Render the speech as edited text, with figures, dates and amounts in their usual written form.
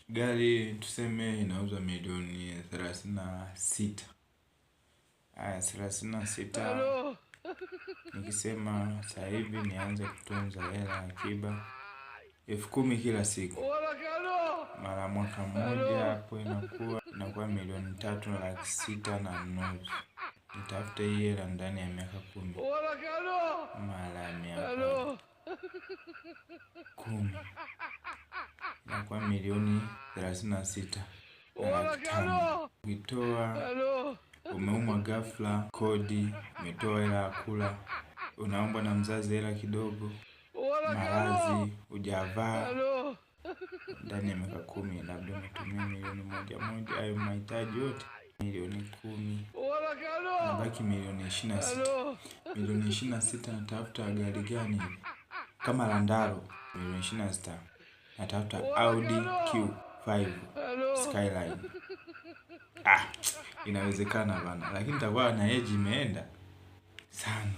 Gari tuseme inauzwa milioni 36. Haya 36. Nikisema sasa hivi nianze kutunza hela akiba 10,000 kila siku, mara mwaka mmoja hapo inakuwa milioni 3,600,000. Nitafute hii hela ndani ya miaka 10. Mara miaka 10 inakuwa milioni 36,500,000. Ukitoa umeumwa ghafla, kodi, umetoa hela ya kula, unaomba na mzazi hela kidogo, maradhi, hujavaa, ndani ya miaka 10 labda umetumia milioni moja hayo mahitaji yote milioni 10, nabaki milioni 26. Milioni 26 natafuta gari gani? Kama Landaro milioni 26 natafuta Audi Q5 Skyline. Inawezekana bana, lakini nitakuwa na age imeenda sana.